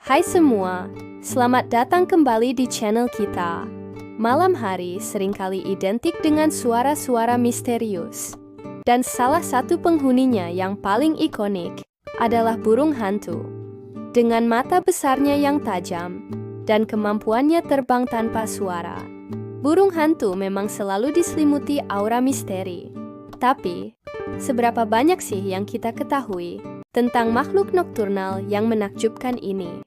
Hai semua, selamat datang kembali di channel kita. Malam hari seringkali identik dengan suara-suara misterius. Dan salah satu penghuninya yang paling ikonik adalah burung hantu. Dengan mata besarnya yang tajam dan kemampuannya terbang tanpa suara, burung hantu memang selalu diselimuti aura misteri. Tapi, seberapa banyak sih yang kita ketahui tentang makhluk nokturnal yang menakjubkan ini?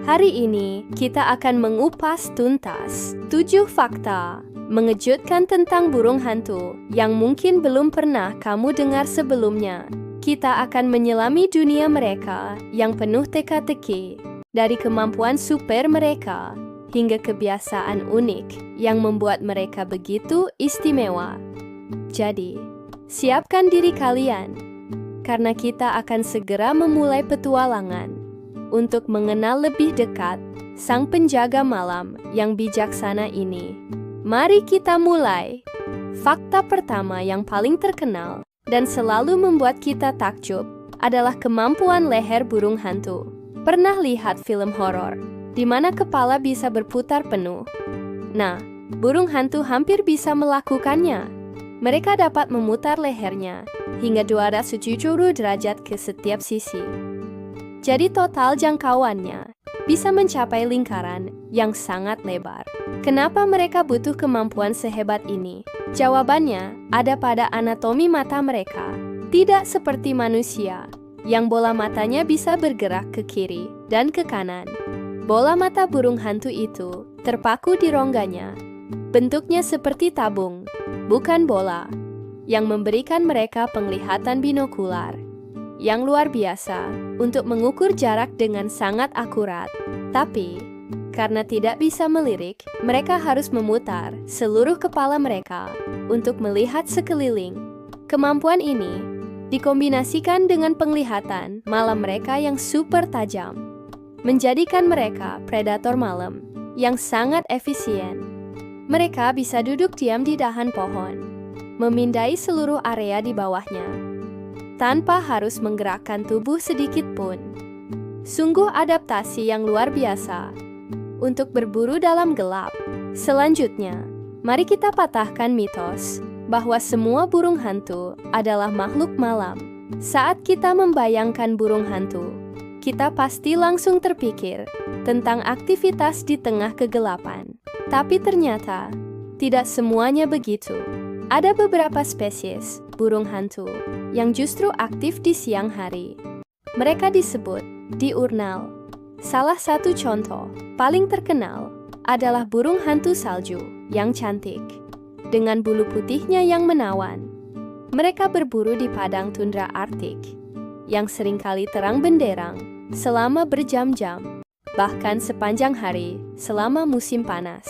Hari ini, kita akan mengupas tuntas 7 fakta mengejutkan tentang burung hantu yang mungkin belum pernah kamu dengar sebelumnya. Kita akan menyelami dunia mereka yang penuh teka-teki, dari kemampuan super mereka hingga kebiasaan unik yang membuat mereka begitu istimewa. Jadi, siapkan diri kalian, karena kita akan segera memulai petualangan untuk mengenal lebih dekat sang penjaga malam yang bijaksana ini. Mari kita mulai. Fakta pertama yang paling terkenal dan selalu membuat kita takjub adalah kemampuan leher burung hantu. Pernah lihat film horor di mana kepala bisa berputar penuh? Nah, burung hantu hampir bisa melakukannya. Mereka dapat memutar lehernya hingga 270 derajat ke setiap sisi. Jadi total jangkauannya bisa mencapai lingkaran yang sangat lebar. Kenapa mereka butuh kemampuan sehebat ini? Jawabannya ada pada anatomi mata mereka. Tidak seperti manusia, yang bola matanya bisa bergerak ke kiri dan ke kanan. Bola mata burung hantu itu terpaku di rongganya. Bentuknya seperti tabung, bukan bola, yang memberikan mereka penglihatan binokular yang luar biasa untuk mengukur jarak dengan sangat akurat. Tapi, karena tidak bisa melirik, mereka harus memutar seluruh kepala mereka untuk melihat sekeliling. Kemampuan ini dikombinasikan dengan penglihatan malam mereka yang super tajam, menjadikan mereka predator malam yang sangat efisien. Mereka bisa duduk diam di dahan pohon, memindai seluruh area di bawahnya, tanpa harus menggerakkan tubuh sedikit pun. Sungguh adaptasi yang luar biasa untuk berburu dalam gelap. Selanjutnya, mari kita patahkan mitos bahwa semua burung hantu adalah makhluk malam. Saat kita membayangkan burung hantu, kita pasti langsung terpikir tentang aktivitas di tengah kegelapan. Tapi ternyata, tidak semuanya begitu. Ada beberapa spesies burung hantu yang justru aktif di siang hari. Mereka disebut diurnal. Salah satu contoh paling terkenal adalah burung hantu salju yang cantik, dengan bulu putihnya yang menawan. Mereka berburu di padang tundra Arktik, yang seringkali terang benderang selama berjam-jam, bahkan sepanjang hari selama musim panas.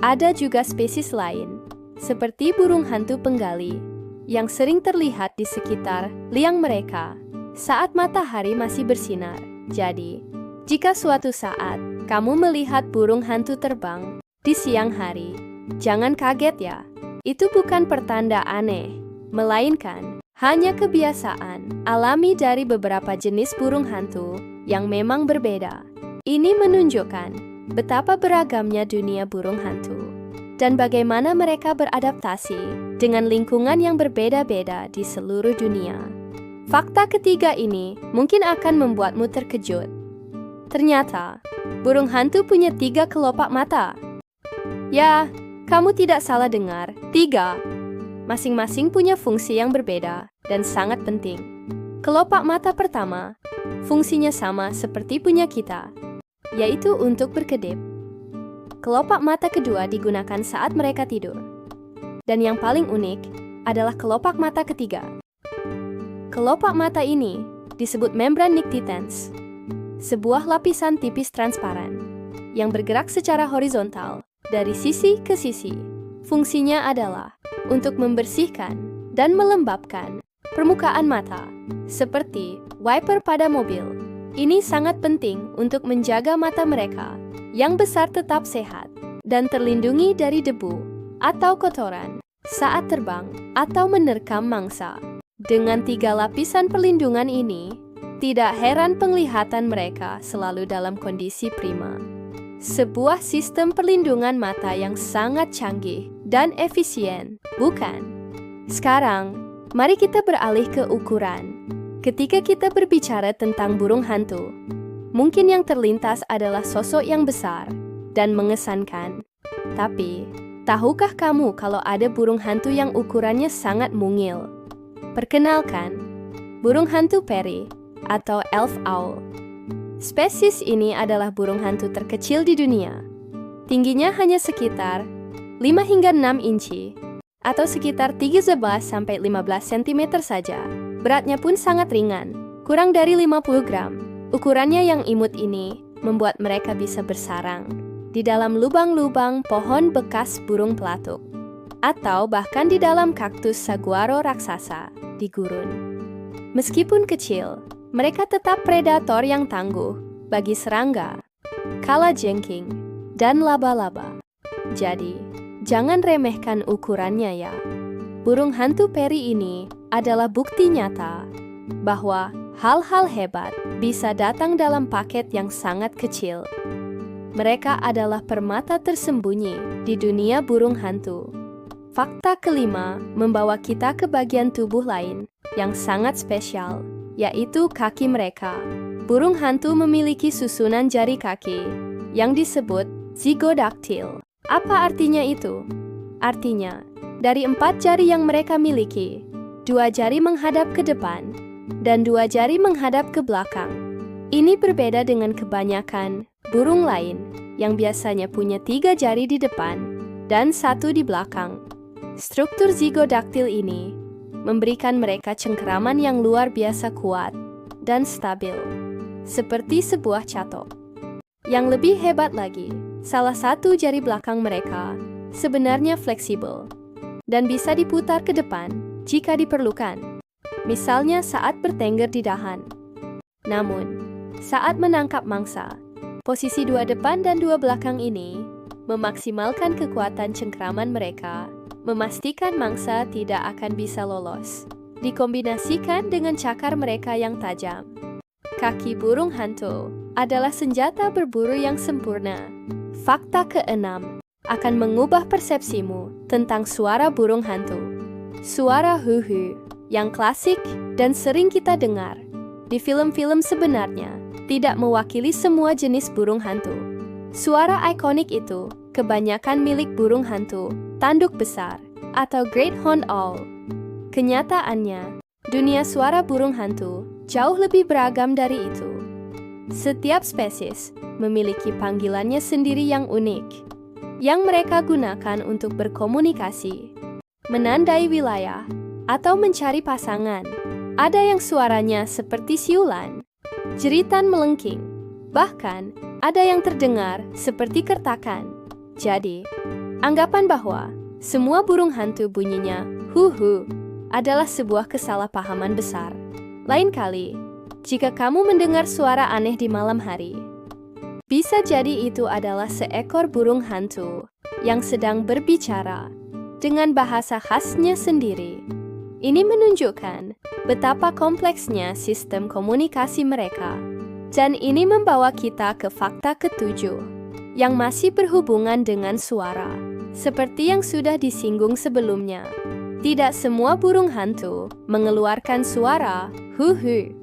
Ada juga spesies lain, seperti burung hantu penggali, yang sering terlihat di sekitar liang mereka saat matahari masih bersinar. Jadi, jika suatu saat kamu melihat burung hantu terbang di siang hari, jangan kaget ya. Itu bukan pertanda aneh, melainkan hanya kebiasaan alami dari beberapa jenis burung hantu yang memang berbeda. Ini menunjukkan betapa beragamnya dunia burung hantu dan bagaimana mereka beradaptasi dengan lingkungan yang berbeda-beda di seluruh dunia. Fakta ketiga ini mungkin akan membuatmu terkejut. Ternyata, burung hantu punya 3 kelopak mata. Ya, kamu tidak salah dengar, 3. Masing-masing punya fungsi yang berbeda dan sangat penting. Kelopak mata pertama, fungsinya sama seperti punya kita, yaitu untuk berkedip. Kelopak mata kedua digunakan saat mereka tidur. Dan yang paling unik adalah kelopak mata ketiga. Kelopak mata ini disebut membran nictitans, sebuah lapisan tipis transparan yang bergerak secara horizontal dari sisi ke sisi. Fungsinya adalah untuk membersihkan dan melembabkan permukaan mata, seperti wiper pada mobil. Ini sangat penting untuk menjaga mata mereka yang besar tetap sehat dan terlindungi dari debu atau kotoran saat terbang atau menerkam mangsa. Dengan 3 lapisan perlindungan ini, Tidak heran penglihatan mereka selalu dalam kondisi prima. Sebuah sistem perlindungan mata yang sangat canggih dan efisien, bukan? Sekarang, mari kita beralih ke ukuran. Ketika kita berbicara tentang burung hantu, mungkin yang terlintas adalah sosok yang besar dan mengesankan. Tapi, tahukah kamu kalau ada burung hantu yang ukurannya sangat mungil? Perkenalkan, burung hantu peri atau elf owl. Spesies ini adalah burung hantu terkecil di dunia. Tingginya hanya sekitar 5 hingga 6 inci atau sekitar 13-15 cm saja. Beratnya pun sangat ringan, kurang dari 50 gram. Ukurannya yang imut ini membuat mereka bisa bersarang di dalam lubang-lubang pohon bekas burung pelatuk atau bahkan di dalam kaktus saguaro raksasa di gurun. Meskipun kecil, mereka tetap predator yang tangguh bagi serangga, kalajengking, dan laba-laba. Jadi, jangan remehkan ukurannya ya. Burung hantu peri ini adalah bukti nyata bahwa hal-hal hebat bisa datang dalam paket yang sangat kecil. Mereka adalah permata tersembunyi di dunia burung hantu. Fakta kelima membawa kita ke bagian tubuh lain yang sangat spesial, yaitu kaki mereka. Burung hantu memiliki susunan jari kaki yang disebut zygodactyl. Apa artinya itu? Artinya, dari 4 jari yang mereka miliki, 2 jari menghadap ke depan dan 2 jari menghadap ke belakang. Ini berbeda dengan kebanyakan burung lain yang biasanya punya 3 jari di depan dan 1 di belakang. Struktur zygodactyl ini memberikan mereka cengkeraman yang luar biasa kuat dan stabil, seperti sebuah catok. Yang lebih hebat lagi, salah satu jari belakang mereka sebenarnya fleksibel dan bisa diputar ke depan jika diperlukan, misalnya saat bertengger di dahan. Namun, saat menangkap mangsa, posisi 2 depan dan 2 belakang ini memaksimalkan kekuatan cengkeraman mereka, memastikan mangsa tidak akan bisa lolos. Dikombinasikan dengan cakar mereka yang tajam. Kaki burung hantu adalah senjata berburu yang sempurna. Fakta keenam akan mengubah persepsimu tentang suara burung hantu. Suara hu-hu yang klasik dan sering kita dengar di film-film sebenarnya tidak mewakili semua jenis burung hantu. Suara ikonik itu kebanyakan milik burung hantu tanduk besar atau Great Horned Owl. Kenyataannya, dunia suara burung hantu jauh lebih beragam dari itu. Setiap spesies memiliki panggilannya sendiri yang unik, yang mereka gunakan untuk berkomunikasi, menandai wilayah, atau mencari pasangan. Ada yang suaranya seperti siulan, jeritan melengking, bahkan ada yang terdengar seperti kertakan. Jadi, anggapan bahwa semua burung hantu bunyinya hu-hu adalah sebuah kesalahpahaman besar. Lain kali, jika kamu mendengar suara aneh di malam hari, bisa jadi itu adalah seekor burung hantu yang sedang berbicara dengan bahasa khasnya sendiri. Ini menunjukkan betapa kompleksnya sistem komunikasi mereka. Dan ini membawa kita ke fakta ketujuh, yang masih berhubungan dengan suara. Seperti yang sudah disinggung sebelumnya, tidak semua burung hantu mengeluarkan suara hu-hu.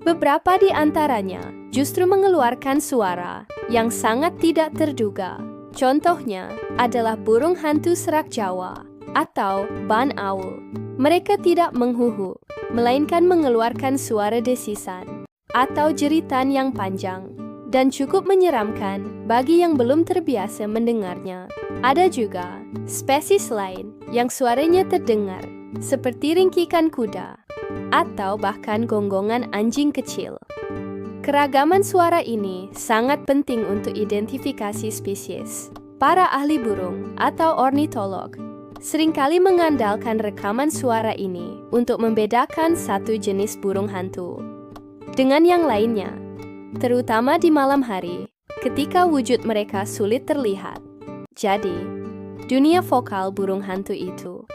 Beberapa di antaranya justru mengeluarkan suara yang sangat tidak terduga. Contohnya adalah burung hantu serak Jawa atau barn owl. Mereka tidak menghuhu, melainkan mengeluarkan suara desisan atau jeritan yang panjang dan cukup menyeramkan bagi yang belum terbiasa mendengarnya. Ada juga spesies lain yang suaranya terdengar seperti ringkikan kuda atau bahkan gonggongan anjing kecil. Keragaman suara ini sangat penting untuk identifikasi spesies. Para ahli burung atau ornitolog seringkali mengandalkan rekaman suara ini untuk membedakan satu jenis burung hantu dengan yang lainnya, terutama di malam hari ketika wujud mereka sulit terlihat. Jadi, dunia vokal burung hantu itu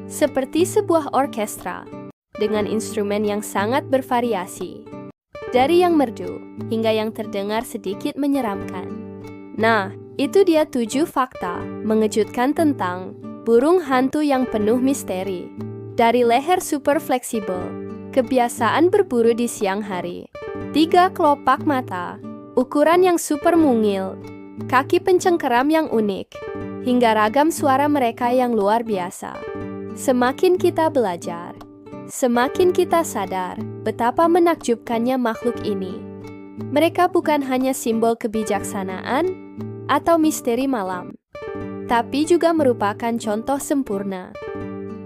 seperti sebuah orkestra dengan instrumen yang sangat bervariasi. Dari yang merdu hingga yang terdengar sedikit menyeramkan. Nah, itu dia 7 fakta mengejutkan tentang burung hantu yang penuh misteri. Dari leher super fleksibel, kebiasaan berburu di siang hari, 3 kelopak mata, ukuran yang super mungil, kaki pencengkeram yang unik, hingga ragam suara mereka yang luar biasa. Semakin kita belajar, semakin kita sadar betapa menakjubkannya makhluk ini. Mereka bukan hanya simbol kebijaksanaan atau misteri malam, tapi juga merupakan contoh sempurna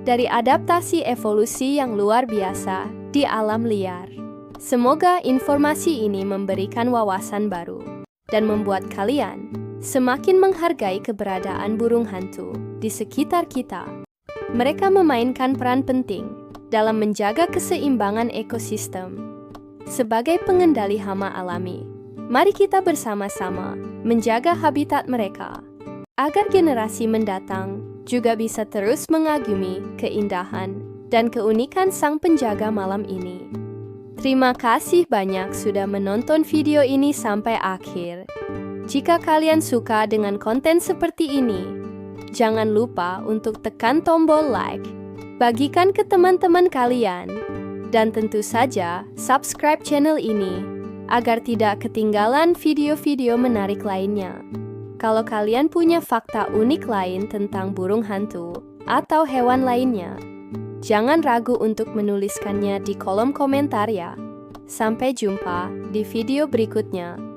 dari adaptasi evolusi yang luar biasa di alam liar. Semoga informasi ini memberikan wawasan baru dan membuat kalian semakin menghargai keberadaan burung hantu di sekitar kita. Mereka memainkan peran penting dalam menjaga keseimbangan ekosistem. Sebagai pengendali hama alami, mari kita bersama-sama menjaga habitat mereka, agar generasi mendatang juga bisa terus mengagumi keindahan dan keunikan sang penjaga malam ini. Terima kasih banyak sudah menonton video ini sampai akhir. Jika kalian suka dengan konten seperti ini, jangan lupa untuk tekan tombol like, bagikan ke teman-teman kalian, dan tentu saja subscribe channel ini agar tidak ketinggalan video-video menarik lainnya. Kalau kalian punya fakta unik lain tentang burung hantu atau hewan lainnya, jangan ragu untuk menuliskannya di kolom komentar ya. Sampai jumpa di video berikutnya.